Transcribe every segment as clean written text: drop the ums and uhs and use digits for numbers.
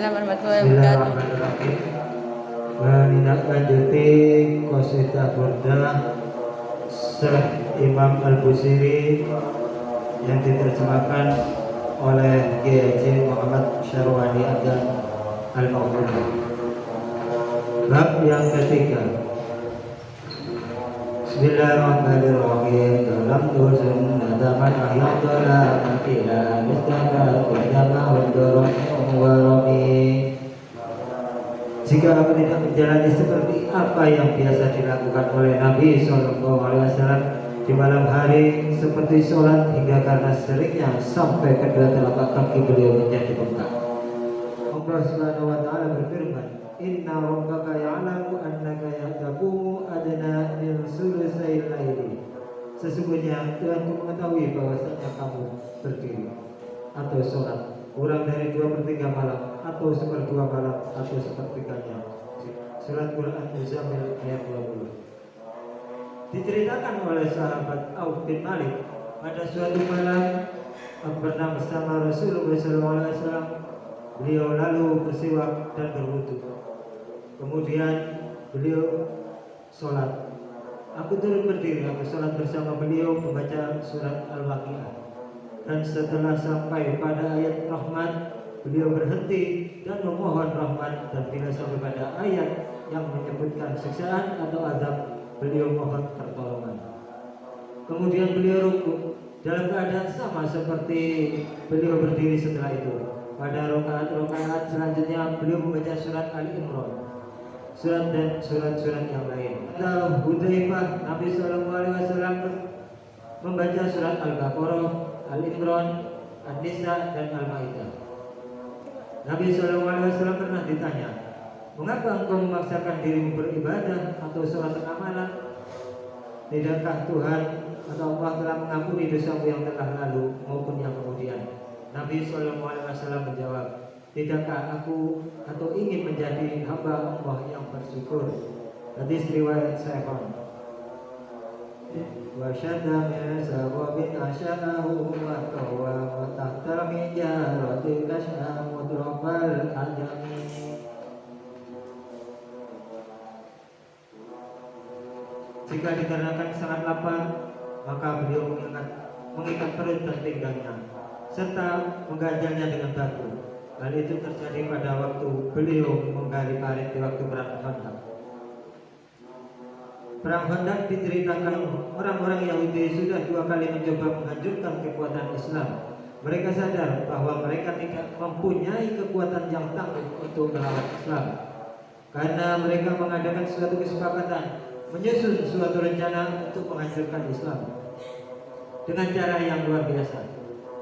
Waalaikumsalam warahmatullahi wabarakatuh. Bismillahirrahmanirrahim. Menindaklanjuti qasidah burdah Syekh Imam Al-Busiri yang diterjemahkan oleh Kiai Muhammad Syarwani Abdan Al-Maghfurah. Bab yang ketiga. Bismillahirrahmanirrahim. Dalam tuzun nadaman ahyadala Matila mistaka Kudama Wendorong Warami. Jika aku tidak menjalani seperti apa yang biasa dilakukan oleh Nabi SAW di malam hari, seperti sholat hingga karena seringnya sampai kedua telapak kaki beliau menjadi bengkak. Allah Subhanahu wa taala berfirman, "Inna rabbaka ya'lamu annaka yahtaqumu adna min sulusai laili." Sesungguhnya Tuhanku mengetahui bahwasanya kamu berdiri atau sholat kurang dari 2/3 malam, atau 1/2 malam, atau 1/3-nya. Surat Quran Muzammil ayat 20. Diceritakan oleh sahabat Auf bin Malik, pada suatu malam aku pernah bersama Rasulullah SAW. Beliau lalu bersiwak dan berwudu. Kemudian beliau sholat. Aku turut berdiri, aku sholat bersama beliau membaca surat Al-Waqiah. Dan setelah sampai pada ayat rahmat, beliau berhenti dan memohon rahmat. Dan bila sampai pada ayat yang menyebutkan siksaan atau azab, beliau mohon pertolongan. Kemudian beliau rukuk dalam keadaan sama seperti beliau berdiri setelah itu. Pada rakaat selanjutnya beliau membaca surat Ali Imran, surat dan surat-surat yang lain. Kata Hudzaifah, Nabi SAW membaca surat Al-Baqarah, Al-Imran, An-Nisa, dan Al-Maidah. Nabi SAW pernah ditanya, "Mengapa engkau memaksakan dirimu beribadah atau sholat tengah malam? Tidakkah Tuhan atau Allah telah mengampuni dosamu yang telah lalu maupun yang kemudian?" Nabi SAW menjawab, "Tidakkah aku atau ingin menjadi hamba Allah yang bersyukur?" Hadis riwayat Sahihah. Wa syadda min sababin asyanahu wa tawwa wa tahta min jarati kasha mudrabal ajami. Jika dikarenakan sangat lapar, maka beliau mengikat perut dan pinggangnya serta mengganjalnya dengan batu. Hal itu terjadi pada waktu beliau menggali parit di waktu perang Khandaq. Perang Khandaq diceritakan orang-orang Yahudi sudah 2 kali mencoba menghancurkan kekuatan Islam. Mereka sadar bahwa mereka tidak mempunyai kekuatan yang tangguh untuk melawan Islam. Karena mereka mengadakan suatu kesepakatan, menyusun suatu rencana untuk menghancurkan Islam dengan cara yang luar biasa.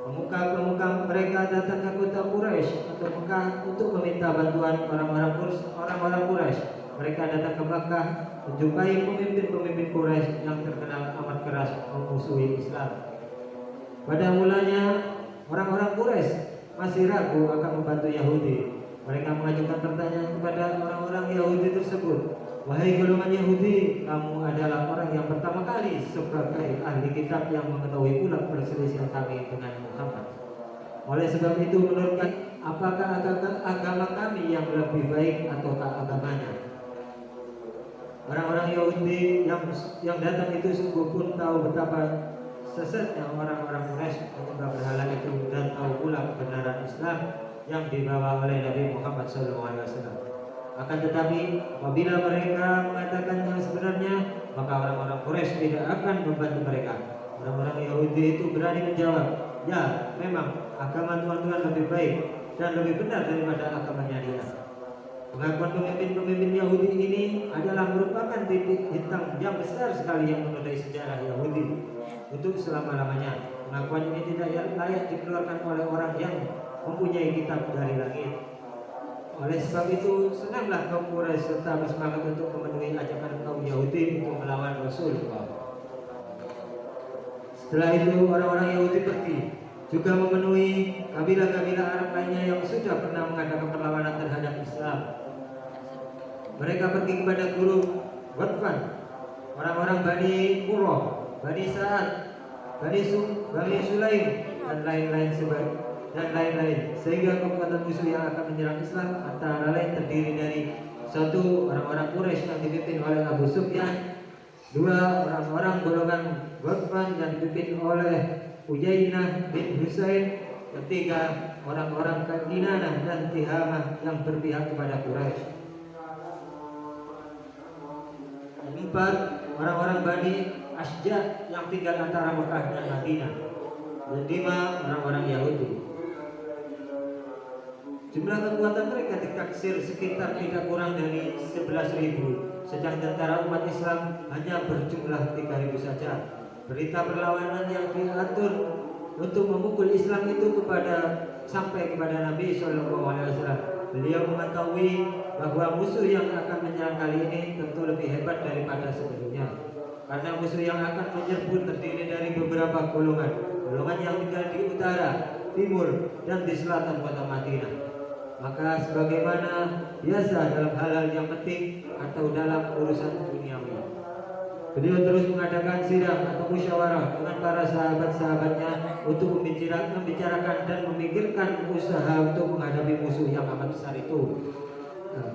Pemuka-pemuka mereka datang ke kota Quraisy atau Mekah untuk meminta bantuan orang-orang Quraisy. Mereka datang ke Mekah menjumpai pemimpin-pemimpin Quraisy yang terkenal amat keras memusuhi Islam. Pada mulanya orang-orang Quraisy masih ragu akan membantu Yahudi. Mereka mengajukan pertanyaan kepada orang-orang Yahudi tersebut, "Wahai golongan Yahudi, kamu adalah orang yang pertama kali sebagai ahli kitab yang mengetahui pula perselisihan kami dengan Muhammad. Oleh sebab itu menurut kalian, apakah agama kami yang lebih baik ataukah agamanya?" Orang-orang Yahudi yang datang itu sungguh pun tahu betapa sesatnya orang-orang Quraisy menyembah berhala itu dan tahu pula kebenaran Islam yang dibawa oleh Nabi Muhammad SAW. Akan tetapi apabila mereka mengatakan yang sebenarnya, maka orang-orang Quraisy tidak akan membantu mereka. Orang-orang Yahudi itu berani menjawab, "Ya, memang agama Tuhan lebih baik dan lebih benar daripada agamanya dia." Pengakuan pemimpin-pemimpin Yahudi ini adalah merupakan titik hitam yang besar sekali yang menodai sejarah Yahudi untuk selama-lamanya. Pengakuan ini tidak layak dikeluarkan oleh orang yang mempunyai kitab dari langit. Oleh sebab itu, senanglah kaum Quraisy serta bersemangat untuk memenuhi ajakan kaum Yahudi untuk melawan Rasulullah. Setelah itu, orang-orang Yahudi pergi, juga memenuhi kabilah-kabilah Arab lainnya yang sudah pernah mengadakan perlawanan terhadap Islam. Mereka pergi kepada guru Ghatfan, orang-orang Bani Qurrah, Bani Sa'ad, Bani Sulaim, dan lain-lain dan lain-lain, sehingga kekuatan musuh yang akan menyerang Islam antara lain terdiri dari satu, orang-orang Quraisy yang dipimpin oleh Abu Sufyan; dua, orang-orang golongan Ghatfan yang dipimpin oleh Uyainah bin Husain; ketiga, orang-orang Kinanah dan Tihamah yang berpihak kepada Quraisy; empat, orang-orang Bani Asja yang tinggal antara Mekah dan Madinah; dan lima, orang-orang Yahudi. Jumlah kekuatan mereka ditaksir sekitar tidak kurang dari 11.000, sedang tentara umat Islam hanya berjumlah 3.000 saja. Berita perlawanan yang diatur untuk memukul Islam itu sampai kepada Nabi SAW. Beliau mengetahui bahwa musuh yang akan menyerang kali ini tentu lebih hebat daripada sebelumnya, karena musuh yang akan menyerbu terdiri dari beberapa golongan yang tinggal di utara, timur, dan di selatan kota Madinah. Maka sebagaimana biasa dalam hal-hal yang penting atau dalam urusan duniawi, beliau terus mengadakan sidang atau musyawarah dengan para sahabat-sahabatnya untuk membicarakan dan memikirkan usaha untuk menghadapi musuh yang amat besar itu.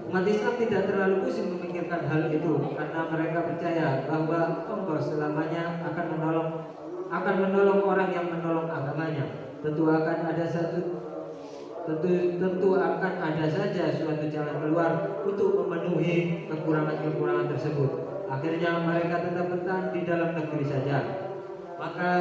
Umat Islam tidak terlalu pusing memikirkan hal itu, karena mereka percaya bahwa Allah selamanya akan menolong orang yang menolong agamanya. Tentu akan ada saja suatu jalan keluar untuk memenuhi kekurangan-kekurangan tersebut. Akhirnya mereka tetap bertahan di dalam negeri saja. Maka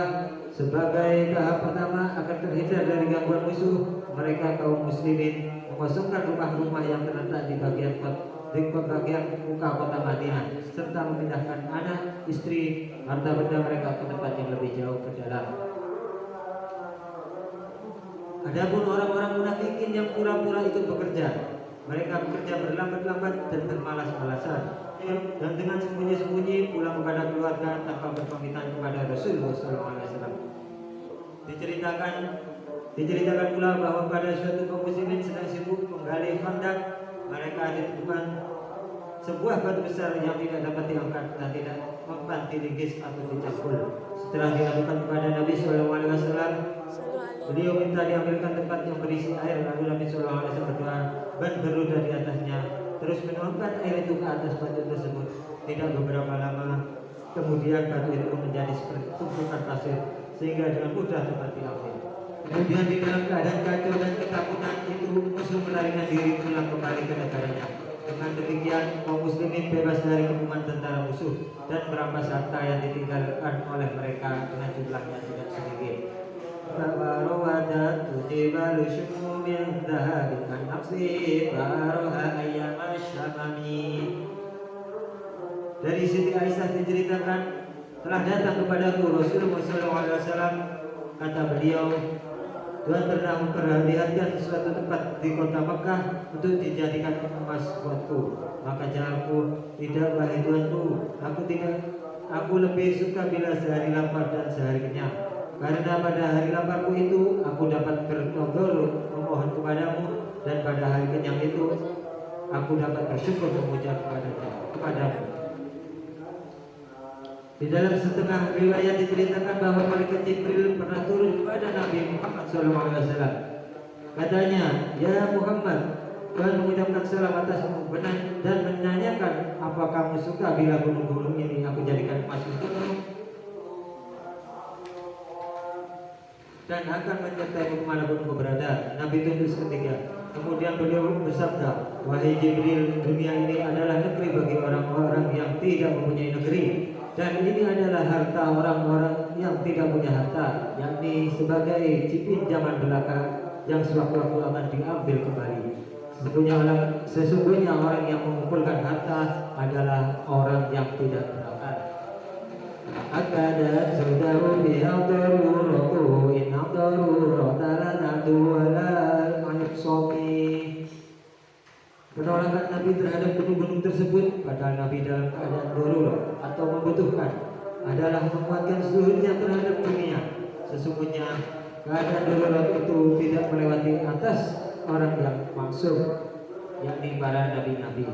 sebagai tahap pertama agar terhindar dari gangguan musuh, mereka kaum muslimin mengosongkan rumah-rumah yang terletak di bagian muka kota Madinah, serta memindahkan anak, istri, harta benda mereka ke tempat yang lebih jauh ke dalam. Adapun orang-orang munafikin yang pura-pura itu bekerja, mereka bekerja berlambat-lambat dan bermalas-malasan, dan dengan sembunyi-sembunyi pulang kepada keluarga tanpa berpamitan kepada Rasulullah SAW. Diceritakan pula bahwa pada suatu kaum muslimin sedang sibuk menggali khandak, mereka ditemukan sebuah batu besar yang tidak dapat diangkat dan tidak mempan dilinggis atau dicangkul. Setelah dilakukan kepada Nabi SAW, beliau minta diambilkan tempat yang berisi air, lalu Nabi SAW berdoa dan berludah di atasnya, terus menuangkan air itu ke atas batu tersebut. Tidak beberapa lama kemudian batu itu menjadi seperti tumpukan pasir, sehingga dengan mudah dapat diambil. Kemudian di dalam keadaan kacau dan ketakutan itu, musuh melarikan diri pulang kembali ke negaranya. Dengan demikian kaum muslimin bebas dari kepungan tentara musuh dan merampas harta yang ditinggalkan oleh mereka dengan jumlah yang tidak sedikit. Tabarawat jibalu syumin dhahabikan nafsi baroha ayyama syamami. Dari Siti Aisyah diceritakan, telah datang kepadaku Rasulullah SAW, kata beliau, Tuhan pernah memperhatikan suatu tempat di kota Mekah untuk dijadikan emas buatku. Maka jawabku, tidak wahai Tuanku, aku lebih suka bila sehari lapar dan sehari kenyang. Karena pada hari laparku itu aku dapat bertawadzul memohon kepadamu, dan pada hari kenyang itu aku dapat bersyukur memuja kepadamu. Di dalam setengah riwayat diceritakan bahwa malaikat Jibril pernah turun kepada Nabi Muhammad SAW. Katanya, ya Muhammad, Tuhan mengucapkan salam atasmu dan menanyakan, apa kamu suka bila gunung-gunung ini aku jadikan emas untukmu dan akan menyertaimu kemana pun kau berada. Nabi tunduk seketika. Kemudian beliau bersabda, wahai Jibril, dunia ini adalah negeri bagi orang-orang yang tidak mempunyai negeri, dan ini adalah harta orang-orang yang tidak punya harta, yakni sebagai cipin zaman belaka yang sewaktu-waktu akan diambil kembali. Sesungguhnya orang yang mengumpulkan harta adalah orang yang tidak berakal. Akadat sudaru biha daruratu inna darurata lanatu walal anibsomi. Penolakan Nabi terhadap gunung-gunung tersebut, padahal Nabi dalam keadaan darurat atau membutuhkan, adalah menguatkan seluruhnya terhadap dunia. Sesungguhnya keadaan darurat itu tidak melewati atas orang yang maksum, yakni para nabi-nabi.